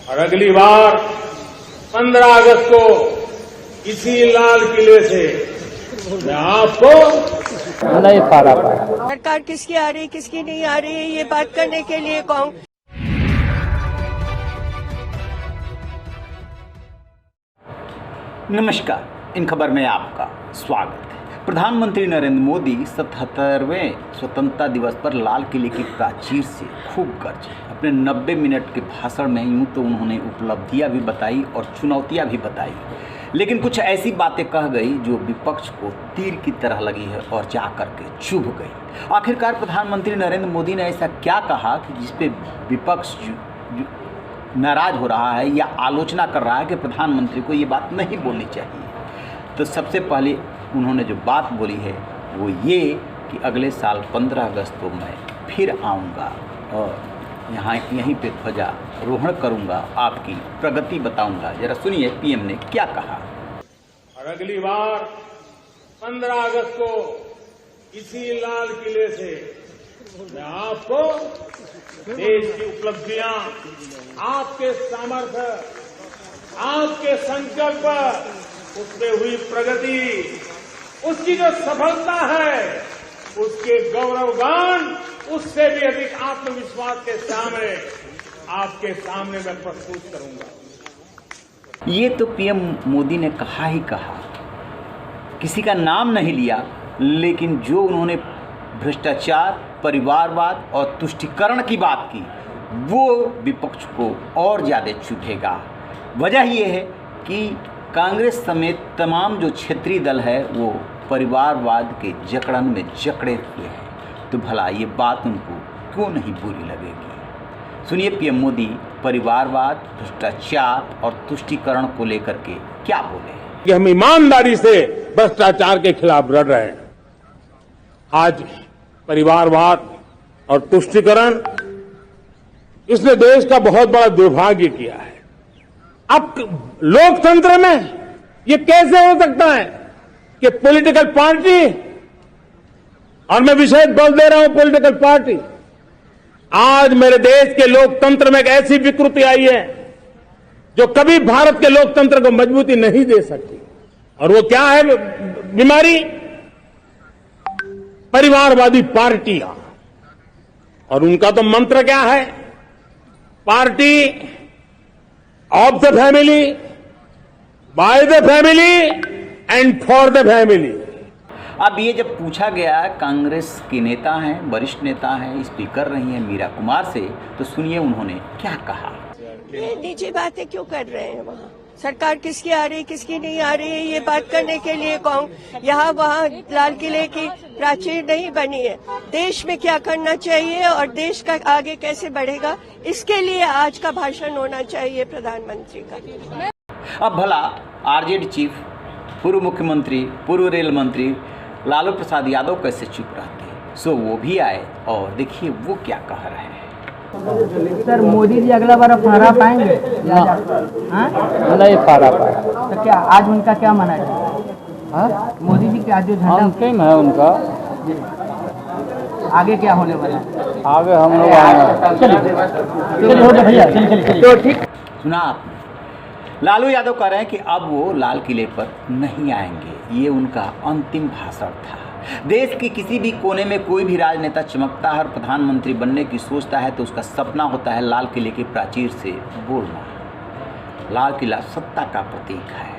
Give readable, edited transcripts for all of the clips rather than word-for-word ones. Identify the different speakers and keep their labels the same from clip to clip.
Speaker 1: और अगली बार 15 अगस्त को इसी लाल किले से मैं आपको
Speaker 2: नहीं पारा पाया।
Speaker 3: सरकार किसकी आ रही किसकी नहीं आ रही है ये बात करने के लिए कौन।
Speaker 4: नमस्कार, इन खबर में आपका स्वागत है। प्रधानमंत्री नरेंद्र मोदी 77वें स्वतंत्रता दिवस पर लाल किले की प्राचीर से खूब गरजे। अपने 90 मिनट के भाषण में यूं तो उन्होंने उपलब्धियां भी बताई और चुनौतियां भी बताई, लेकिन कुछ ऐसी बातें कह गई जो विपक्ष को तीर की तरह लगी है और जा कर के चुभ गई। आखिरकार प्रधानमंत्री नरेंद्र मोदी ने ऐसा क्या कहा कि जिस पे विपक्ष नाराज हो रहा है या आलोचना कर रहा है कि प्रधानमंत्री को ये बात नहीं बोलनी चाहिए। तो सबसे पहले उन्होंने जो बात बोली है वो ये कि अगले साल 15 अगस्त को मैं फिर आऊँगा और यहीं पे ध्वजारोहण करूँगा, आपकी प्रगति बताऊँगा। जरा सुनिए पीएम ने क्या कहा।
Speaker 1: और अगली बार 15 अगस्त को इसी लाल किले से मैं आपको देश की उपलब्धियां, आपके सामर्थ्य, आपके संकल्प, उसमें हुई प्रगति, उसकी जो सफलता है, उसके गौरवगान, उससे भी अधिक आत्मविश्वास के सामने आपके सामने मैं प्रस्तुत करूंगा।
Speaker 4: ये तो पीएम मोदी ने कहा ही कहा, किसी का नाम नहीं लिया, लेकिन जो उन्होंने भ्रष्टाचार, परिवारवाद और तुष्टीकरण की बात की वो विपक्ष को और ज़्यादा चुभेगा। वजह ये है कि कांग्रेस समेत तमाम जो क्षेत्रीय दल है वो परिवारवाद के जकड़न में जकड़े हुए हैं। तो भला ये बात उनको क्यों नहीं बुरी लगेगी। सुनिए पीएम मोदी परिवारवाद, भ्रष्टाचार और तुष्टीकरण को लेकर के क्या बोले।
Speaker 1: कि हम ईमानदारी से भ्रष्टाचार के खिलाफ लड़ रहे हैं। आज परिवारवाद और तुष्टीकरण, इसने देश का बहुत बड़ा दुर्भाग्य किया है। अब लोकतंत्र में ये कैसे हो सकता है कि पॉलिटिकल पार्टी, और मैं विशेष बल दे रहा हूं पॉलिटिकल पार्टी, आज मेरे देश के लोकतंत्र में एक ऐसी विकृति आई है जो कभी भारत के लोकतंत्र को मजबूती नहीं दे सकती। और वो क्या है बीमारी? परिवारवादी पार्टियां। और उनका तो मंत्र क्या है? Party of the family, by the family and for the family.
Speaker 4: अब ये जब पूछा गया, कांग्रेस के नेता हैं, वरिष्ठ नेता हैं, स्पीकर रही हैं मीरा कुमार से, तो सुनिए उन्होंने क्या कहा।
Speaker 3: ये निजी बातें क्यों कर रहे हैं वहाँ? सरकार किसकी आ रही किसकी नहीं आ रही है ये बात करने के लिए कौन। यहाँ वहाँ लाल किले की प्राचीर नहीं बनी है। देश में क्या करना चाहिए और देश का आगे कैसे बढ़ेगा, इसके लिए आज का भाषण होना चाहिए प्रधानमंत्री का।
Speaker 4: अब भला आरजेडी चीफ, पूर्व मुख्यमंत्री, पूर्व रेल मंत्री लालू प्रसाद यादव कैसे चुप रहते। सो वो भी आए और देखिए वो क्या कह रहे हैं।
Speaker 2: सर मोदी जी अगला बार फहरा पाएंगे? नहीं फहरा पाया। तो क्या आज उनका क्या मना है? मोदी जी का जो झंडा अंतिम है उनका, आगे क्या होने वाला है? आगे हम लोग चलिए भैया चलिए। तो ठीक
Speaker 4: सुना आपने, लालू यादव कह रहे हैं कि अब वो लाल किले पर नहीं आएंगे। ये उनका अंतिम भाषण था। देश के किसी भी कोने में कोई भी राजनेता चमकता है और प्रधानमंत्री बनने की सोचता है तो उसका सपना होता है लाल किले की प्राचीर से बोलना। लाल किला सत्ता का प्रतीक है,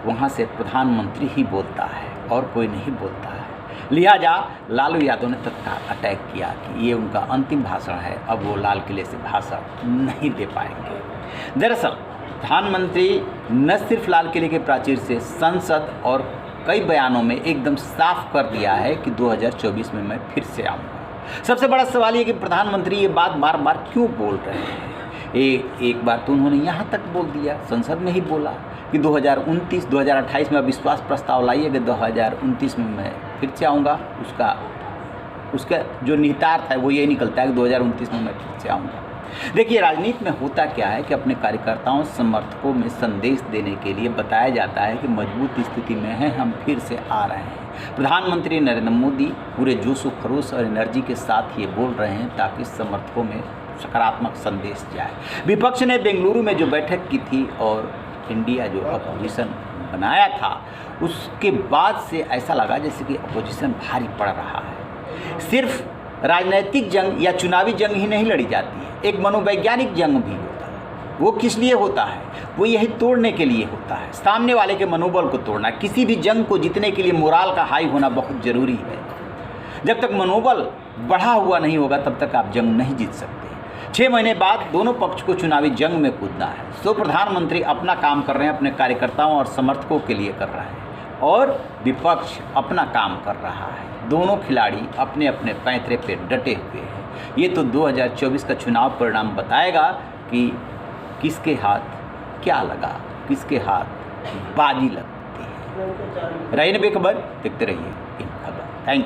Speaker 4: वहाँ से प्रधानमंत्री ही बोलता है और कोई नहीं बोलता है। लिहाजा लालू यादव ने तत्काल अटैक किया कि ये उनका अंतिम भाषण है, अब वो लाल किले से भाषण नहीं दे पाएंगे। दरअसल प्रधानमंत्री न सिर्फ लाल किले के प्राचीर से, संसद और कई बयानों में एकदम साफ कर दिया है कि 2024 में मैं फिर से आऊँगा। सबसे बड़ा सवाल ये कि प्रधानमंत्री ये बात बार बार क्यों बोल रहे हैं। एक बार तो उन्होंने यहाँ तक बोल दिया, संसद में ही बोला कि 2029-2028 में विश्वास प्रस्ताव लाइए कि 2029 में मैं फिर से आऊँगा। उसका जो निहितार्थ है वो ये निकलता है कि 2029 में मैं फिर से आऊँगा। देखिए राजनीति में होता क्या है कि अपने कार्यकर्ताओं, समर्थकों में संदेश देने के लिए बताया जाता है कि मजबूत स्थिति में हैं, हम फिर से आ रहे हैं। प्रधानमंत्री नरेंद्र मोदी पूरे जोश व खरोश और एनर्जी के साथ ये बोल रहे हैं ताकि समर्थकों में सकारात्मक संदेश जाए। विपक्ष ने बेंगलुरु में जो बैठक की थी और इंडिया जो अपोजिशन बनाया था, उसके बाद से ऐसा लगा जैसे कि अपोजिशन भारी पड़ रहा है। सिर्फ राजनीतिक जंग या चुनावी जंग ही नहीं लड़ी जाती है, एक मनोवैज्ञानिक जंग भी होता है। वो किस लिए होता है? वो यही तोड़ने के लिए होता है, सामने वाले के मनोबल को तोड़ना। किसी भी जंग को जीतने के लिए मोराल का हाई होना बहुत ज़रूरी है। जब तक मनोबल बढ़ा हुआ नहीं होगा तब तक आप जंग नहीं जीत सकते। 6 महीने बाद दोनों पक्ष को चुनावी जंग में कूदना है। सो प्रधानमंत्री अपना काम कर रहे हैं, अपने कार्यकर्ताओं और समर्थकों के लिए कर रहा है, और विपक्ष अपना काम कर रहा है। दोनों खिलाड़ी अपने अपने पैंतरे पे डटे हुए हैं। ये तो 2024 का चुनाव परिणाम बताएगा कि किसके हाथ क्या लगा, किसके हाथ बाजी लगती है। रही न बेखबर, देखते रहिए।